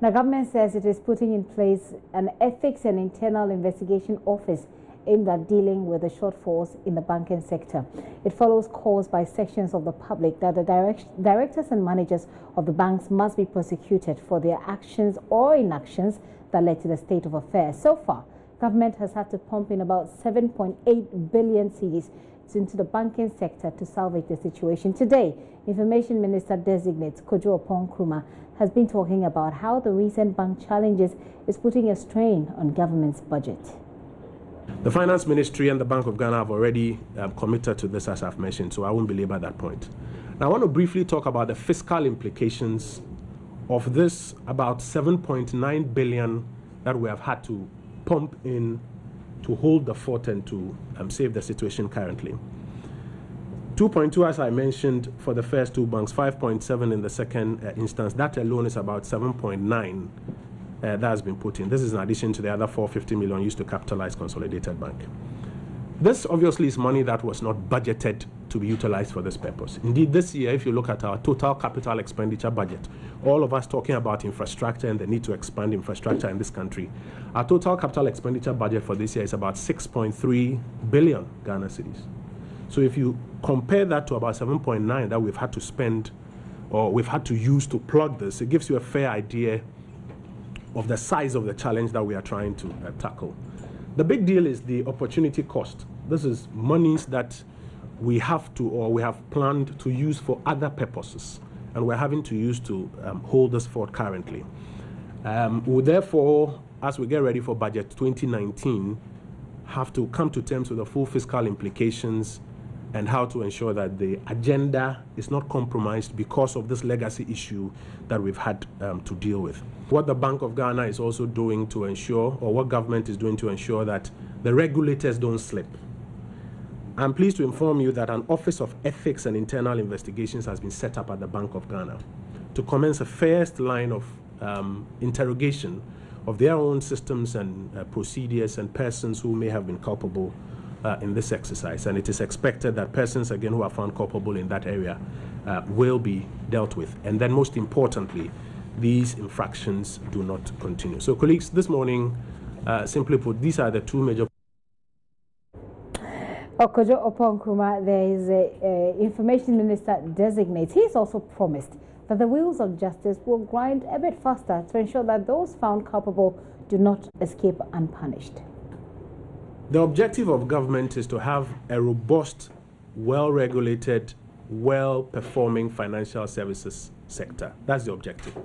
The government says it is putting in place an ethics and internal investigation office aimed at dealing with the shortfalls in the banking sector. It follows calls by sections of the public that the directors and managers of the banks must be prosecuted for their actions or inactions that led to the state of affairs. So far, government has had to pump in about 7.8 billion cedis into the banking sector to salvage the situation. Today, Information Minister Designate Kojo Oppong-Nkrumah has been talking about how the recent bank challenges is putting a strain on government's budget. The Finance Ministry and the Bank of Ghana have already committed to this, as I've mentioned, so I won't belabor that point. Now, I want to briefly talk about the fiscal implications of this about 7.9 billion that we have had to pump in to hold the fort and to save the situation currently. 2.2, as I mentioned, for the first two banks, 5.7 in the second instance. That alone is about 7.9 that has been put in. This is in addition to the other 450 million used to capitalize Consolidated Bank. This obviously is money that was not budgeted to be utilized for this purpose. Indeed, this year, if you look at our total capital expenditure budget, all of us talking about infrastructure and the need to expand infrastructure in this country, our total capital expenditure budget for this year is about 6.3 billion Ghana cedis. So if you compare that to about 7.9 that we've had to spend or we've had to use to plug this, it gives you a fair idea of the size of the challenge that we are trying to tackle. The big deal is the opportunity cost. This is monies that we have to or we have planned to use for other purposes, and we're having to use to hold this fort currently. We therefore, as we get ready for budget 2019, have to come to terms with the full fiscal implications and how to ensure that the agenda is not compromised because of this legacy issue that we've had to deal with. What the Bank of Ghana is also doing to ensure, or what government is doing to ensure that the regulators don't slip. I'm pleased to inform you that an Office of Ethics and Internal Investigations has been set up at the Bank of Ghana to commence a first line of interrogation of their own systems and procedures and persons who may have been culpable in this exercise. And it is expected that persons, again, who are found culpable in that area will be dealt with. And then most importantly, these infractions do not continue. So, colleagues, this morning, simply put, these are the two major. Kojo Oppong-Nkrumah, there is a Information Minister Designate. He's also promised that the wheels of justice will grind a bit faster to ensure that those found culpable do not escape unpunished. The objective of government is to have a robust, well-regulated, well-performing financial services sector. That's the objective.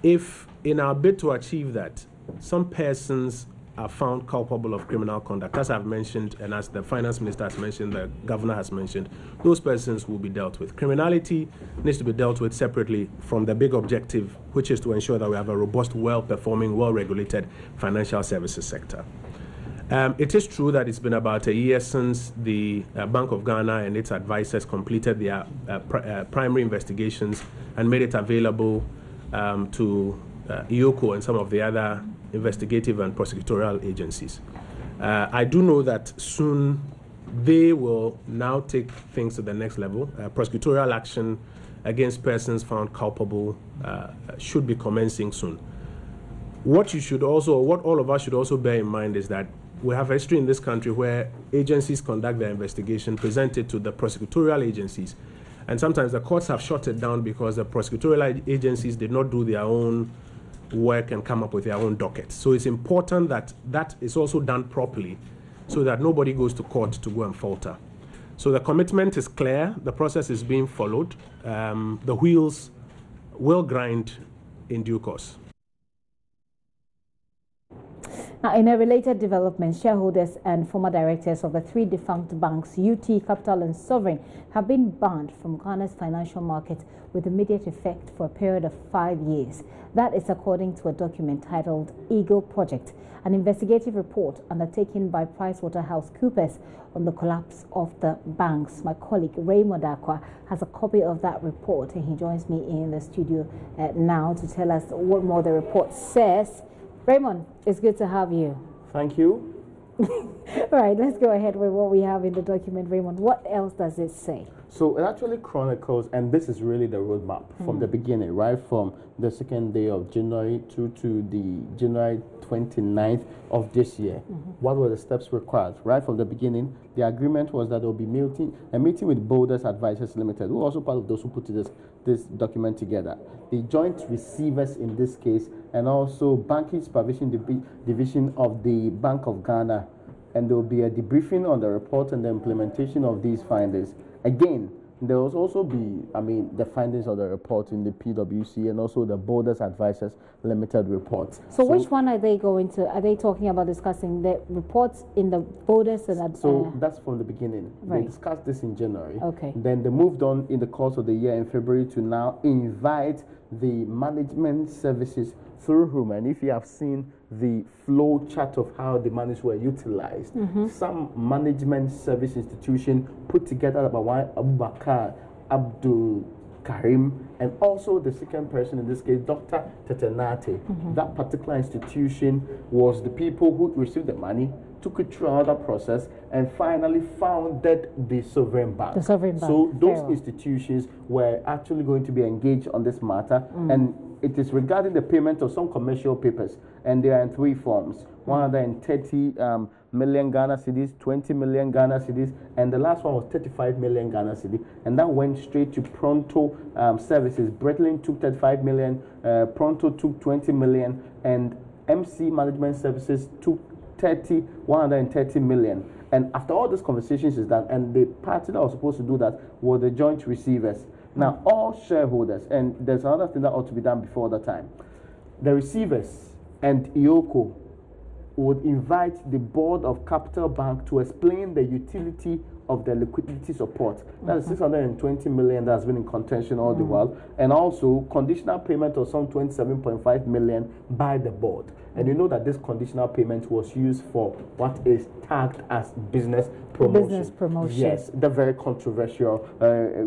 If in our bid to achieve that, some persons are found culpable of criminal conduct, as I've mentioned, and as the Finance Minister has mentioned, the Governor has mentioned, those persons will be dealt with. Criminality needs to be dealt with separately from the big objective, which is to ensure that we have a robust, well-performing, well-regulated financial services sector. It is true that it's been about a year since the Bank of Ghana and its advisors completed their primary investigations and made it available to IOCO and some of the other investigative and prosecutorial agencies. I do know that soon they will now take things to the next level. Prosecutorial action against persons found culpable should be commencing soon. What all of us should also bear in mind is that we have a history in this country where agencies conduct their investigation, present it to the prosecutorial agencies, and sometimes the courts have shut it down because the prosecutorial agencies did not do their own work and come up with their own docket. So it's important that that is also done properly so that nobody goes to court to go and falter. So the commitment is clear, the process is being followed, the wheels will grind in due course. Now, in a related development, shareholders and former directors of the three defunct banks, UT, Capital and Sovereign, have been banned from Ghana's financial market with immediate effect for a period of 5 years. That is according to a document titled Eagle Project, an investigative report undertaken by PricewaterhouseCoopers on the collapse of the banks. My colleague Raymond Akwa has a copy of that report, and he joins me in the studio now to tell us what more the report says. Raymond, it's good to have you. Thank you. All right, let's go ahead with what we have in the document. Raymond, what else does it say? So it actually chronicles, and this is really the roadmap from the beginning, right from the second day of January to the January 29th of this year. What were the steps required? Right from the beginning, the agreement was that there will be a meeting with Boulders Advisors Limited, who are also part of those who put this document together. The joint receivers in this case, and also Banking Supervision Division of the Bank of Ghana. And there will be a debriefing on the report and the implementation of these findings. Again, there will also be, the findings of the report in the PwC and also the Boulders Advisors Limited report. So which one are they going to? Are they talking about discussing the reports in the Boulders and? So that's from the beginning. Right. They discussed this in January. Okay. Then they moved on in the course of the year in February to now invite the management services through whom, and if you have seen the flow chart of how the monies were utilized, some management service institution put together about Abubakar Abdul Karim, and also the second person in this case, Dr. Tetenate. That particular institution was the people who received the money, took it through another process, and finally founded the Sovereign Bank. The Sovereign Bank. So those institutions were actually going to be engaged on this matter, and it is regarding the payment of some commercial papers, and they are in three forms: 130 million Ghana cedis, 20 million Ghana cedis, and the last one was 35 million Ghana cedis, and that went straight to Pronto Services. Breitling took 35 million, Pronto took 20 million, and MC Management Services took 130 million. And after all these conversations is done, and the party that was supposed to do that were the joint receivers. Now, all shareholders, and there's another thing that ought to be done before the time, the receivers and IOCO would invite the board of Capital Bank to explain the utility of the liquidity support. That is 620 million that has been in contention all the while, and also conditional payment of some 27.5 million by the board. And you know that this conditional payment was used for what is tagged as business promotion. Business promotion. Yes, the very controversial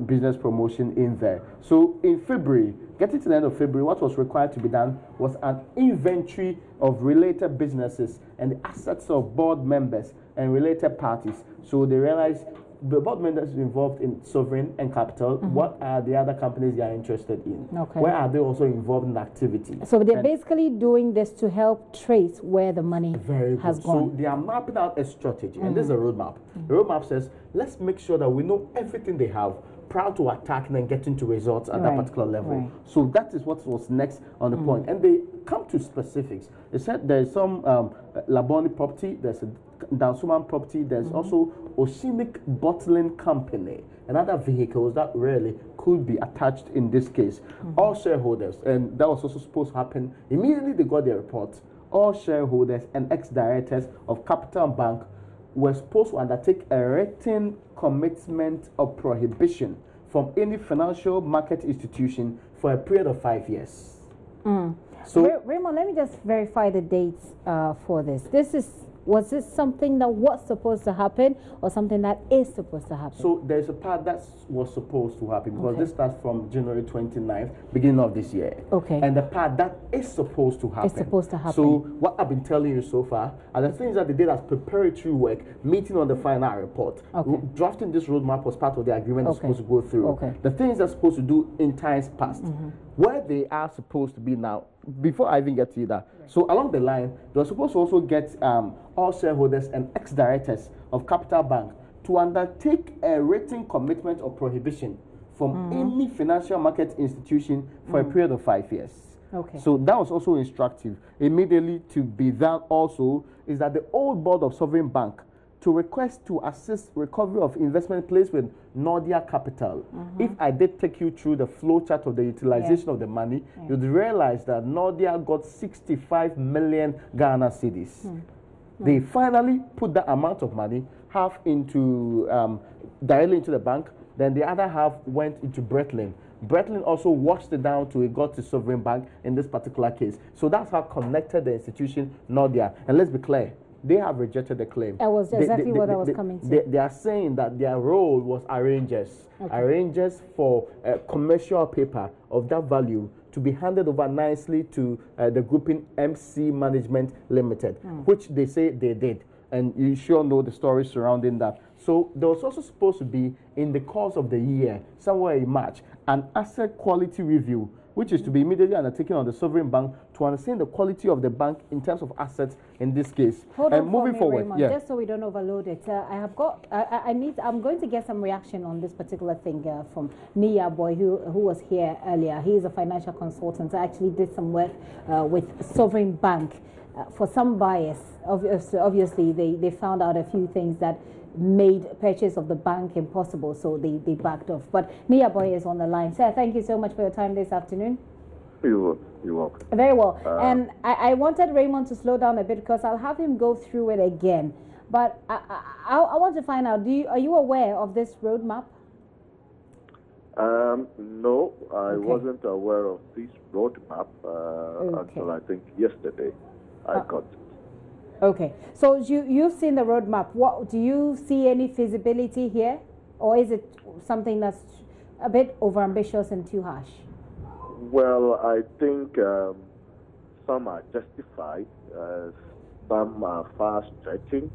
business promotion in there. So in February, getting to the end of February, what was required to be done was an inventory of related businesses and the assets of board members and related parties. So they realized the board members involved in Sovereign and Capital, what are the other companies they are interested in? Okay. Where are they also involved in activity? So they're basically doing this to help trace where the money has gone. So they are mapping out a strategy, and this is a roadmap. The roadmap says, let's make sure that we know everything they have prior to attacking and getting to results at that particular level. So that is what was next on the point. And they come to specifics. They said there's some Laboni property, there's a Dansuman property, there's also Oceanic Bottling Company, and other vehicles that really could be attached in this case. All shareholders, and that was also supposed to happen immediately they got their report, all shareholders and ex-directors of Capital Bank were supposed to undertake a written commitment of prohibition from any financial market institution for a period of 5 years. So, Raymond, let me just verify the dates for this. Was this something that was supposed to happen or something that is supposed to happen? So there's a part that was supposed to happen because this starts from January 29th, beginning of this year. Okay. And the part that is supposed to happen. It's supposed to happen. So what I've been telling you so far are the things that they did as preparatory work, meeting on the final report. Okay. Drafting this roadmap was part of the agreement they're supposed to go through. Okay. The things they're supposed to do in times past. Where they are supposed to be now, before I even get to that. So along the line, they're supposed to also get all shareholders and ex-directors of Capital Bank to undertake a written commitment of prohibition from any financial market institution for a period of 5 years. Okay. So that was also instructive. Immediately to be done also is that the old board of Sovereign Bank to request to assist recovery of investment placed with Nordia Capital. If I did take you through the flow chart of the utilization of the money, you'd realize that Nordia got 65 million Ghana cedis. They finally put that amount of money, half into directly into the bank, then the other half went into Breitling. Breitling also washed it down to it got to Sovereign Bank in this particular case. So that's how connected the institution Nordia. And let's be clear, they have rejected the claim. That was exactly what I was coming to. They are saying that their role was arrangers. Arrangers for commercial paper of that value to be handed over nicely to the grouping MC Management Limited, which they say they did. And you sure know the story surrounding that. So there was also supposed to be, in the course of the year, somewhere in March, an asset quality review, which is to be immediately undertaken on the sovereign bank to understand the quality of the bank in terms of assets in this case. Hold on moving forward, Raymond, yeah. just so we don't overload it. I'm going to get some reaction on this particular thing from Nia Boy, who was here earlier. He is a financial consultant. I actually did some work with Sovereign Bank for some bias. Obviously, they found out a few things that made purchase of the bank impossible, so they backed off. But Nia Boy is on the line. Sir, thank you so much for your time this afternoon. You're welcome. Very well. And I wanted Raymond to slow down a bit because I'll have him go through it again. But I want to find out, are you aware of this roadmap? No, I wasn't aware of this roadmap until I think yesterday I got it. Okay. So you've seen the roadmap. What do you see any feasibility here? Or is it something that's a bit overambitious and too harsh? Well, I think some are justified, some are far-stretching,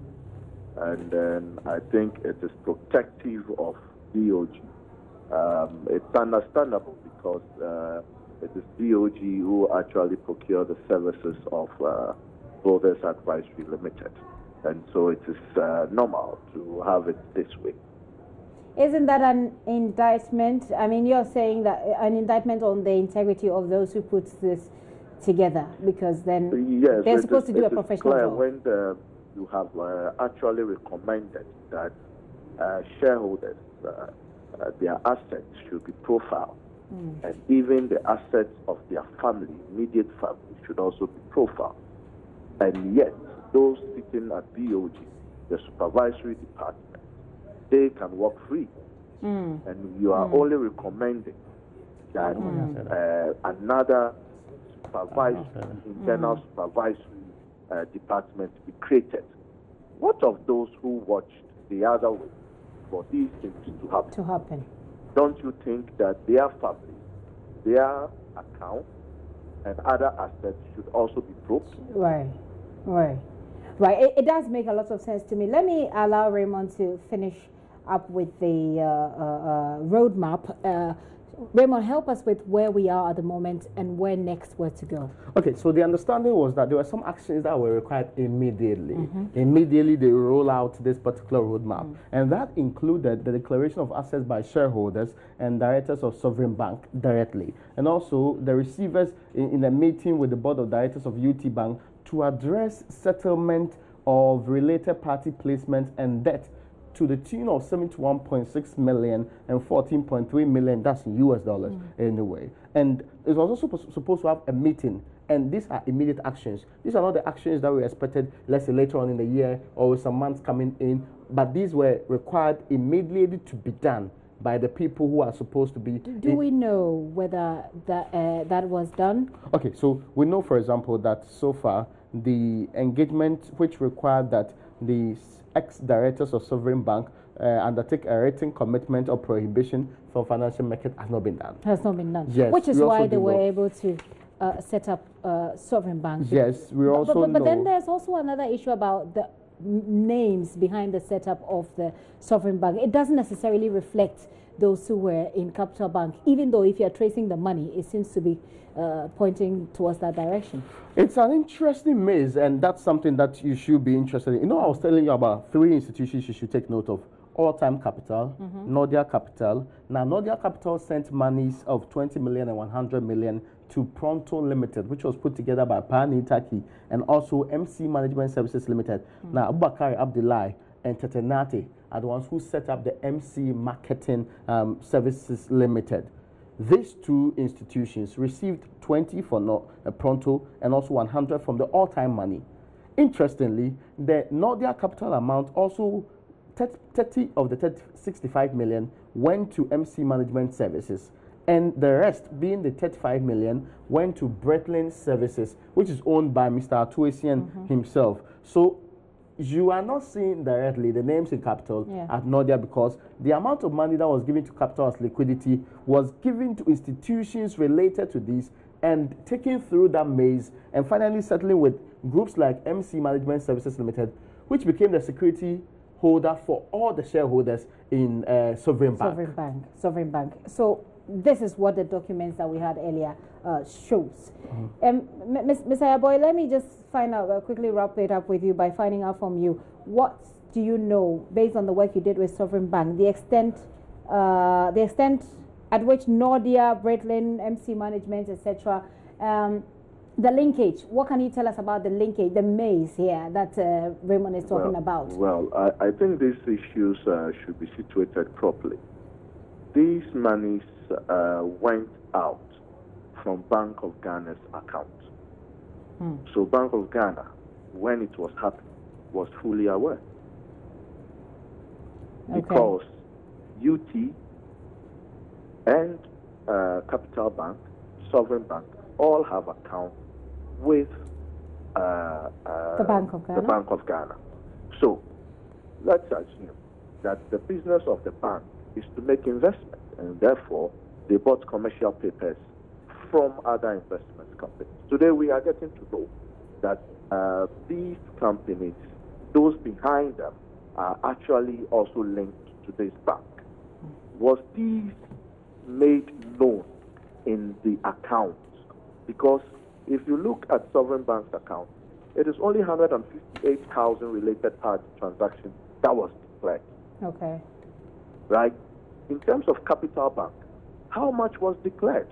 and then I think it is protective of DOG. It's understandable because it is DOG who actually procure the services of Brothers Advisory Limited, and so it is normal to have it this way. Isn't that an indictment? I mean, you're saying that an indictment on the integrity of those who put this together, because then they're supposed to do a professional job. When you have actually recommended that shareholders, their assets should be profiled, and even the assets of their family, immediate family, should also be profiled. And yet, those sitting at DOG, the supervisory department, they can work free, and you are only recommending that another internal supervisory department be created. What of those who watched the other way for these things to happen? Don't you think that their family, their account, and other assets should also be probed? Right. It does make a lot of sense to me. Let me allow Raymond to finish up with the roadmap. Raymond, help us with where we are at the moment and where next we're to go. Okay, so the understanding was that there were some actions that were required immediately. Immediately, they roll out this particular roadmap. And that included the declaration of assets by shareholders and directors of Sovereign Bank directly. And also the receivers in a meeting with the board of directors of UT Bank to address settlement of related party placements and debt to the tune of 71.6 million and 14.3 million. That's in US dollars anyway. And it was also supposed to have a meeting. And these are immediate actions. These are not the actions that we expected, let's say, later on in the year or with some months coming in. But these were required immediately to be done by the people who are supposed to be. Do we know whether that was done? Okay, so we know, for example, that so far the engagement which required that the ex-directors of Sovereign Bank undertake a written commitment or prohibition from financial market has not been done. Has not been done. Yes. Which is why they were able to set up Sovereign Bank. Yes, we also know. But then there's also another issue about the names behind the setup of the Sovereign Bank. It doesn't necessarily reflect those who were in Capital Bank, even though if you're tracing the money, it seems to be pointing towards that direction. It's an interesting maze, and that's something that you should be interested in. You know, I was telling you about 3 institutions you should take note of. All-Time Capital, Nordia Capital. Now, Nordia Capital sent monies of 20 million and 100 million to Pronto Limited, which was put together by Pani Taki and also MC Management Services Limited. Now, Abubakar Abdullahi and Tetenate are the ones who set up the MC Marketing Services Limited. These 2 institutions received 20 for Pronto and also 100 from the all-time money. Interestingly, the Nordia Capital amount also 30 of the 65 million went to MC Management Services, and the rest, being the 35 million, went to Breitling Services, which is owned by Mr. Atuesian himself. So you are not seeing directly the names in Capital at Nordia, because the amount of money that was given to Capital as liquidity was given to institutions related to this and taken through that maze and finally settling with groups like MC Management Services Limited, which became the security holder for all the shareholders in Sovereign Bank. Sovereign Bank. So this is what the documents that we had earlier shows. Ms. Ayaboy, let me just find out, quickly wrap it up with you by finding out from you, what do you know, based on the work you did with Sovereign Bank, the extent at which Nordia, Breitling, MC Management, etc., the linkage. What can you tell us about the linkage, the maze here that Raymond is talking about? Well, I think these issues should be situated properly. These monies went out from Bank of Ghana's account. So Bank of Ghana, when it was happening, was fully aware. Because UT and Capital Bank, Sovereign Bank, all have accounts with the Bank of Ghana. So let's assume that the business of the bank is to make investment, and therefore they bought commercial papers from other investment companies. Today we are getting to know that these companies, those behind them, are actually also linked to this bank. Was these made known in the accounts? Because if you look at Sovereign Bank's account, it is only 158,000 related party transactions that was declared. Okay. Right? In terms of Capital Bank, how much was declared?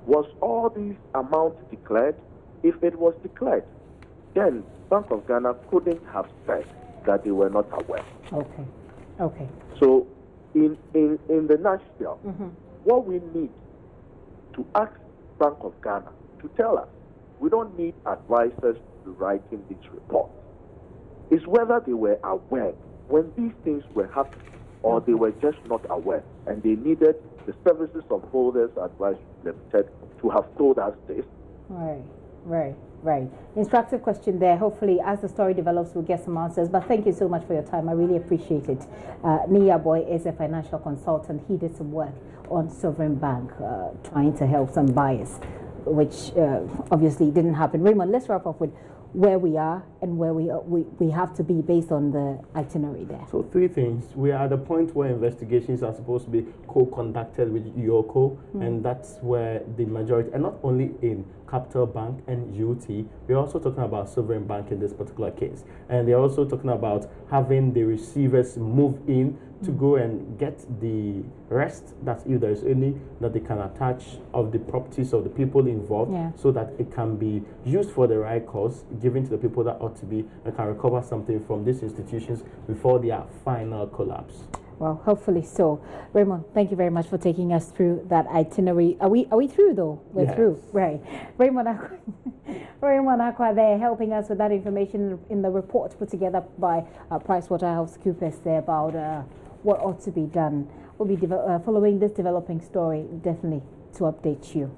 Was all these amounts declared? If it was declared, then Bank of Ghana couldn't have said that they were not aware. Okay. Okay. So, in the nutshell, what we need to ask Bank of Ghana to tell us, we don't need advisors to be writing this report, is whether they were aware when these things were happening, or they were just not aware, and they needed the Services of Holders Advisory Limited to have told us this. Right. Instructive question there. Hopefully, as the story develops, we'll get some answers. But thank you so much for your time. I really appreciate it. Nia Boy is a financial consultant. He did some work on Sovereign Bank, trying to help some buyers, which obviously didn't happen. Raymond, let's wrap up with where we are and where we have to be based on the itinerary there. So 3 things. We are at the point where investigations are supposed to be co-conducted with YOCO, and that's where the majority, and not only in Capital Bank and UT, we're also talking about Sovereign Bank in this particular case. And they're also talking about having the receivers move in to go and get the rest, that if there is any, that they can attach of the properties of the people involved, so that it can be used for the right cause, given to the people that ought to be, and can recover something from these institutions before their final collapse. Well, hopefully so. Raymond, thank you very much for taking us through that itinerary. Are we through though? We're through, right? Raymond Akwa there, helping us with that information in the report put together by PricewaterhouseCoopers there about what ought to be done. We'll be following this developing story definitely to update you.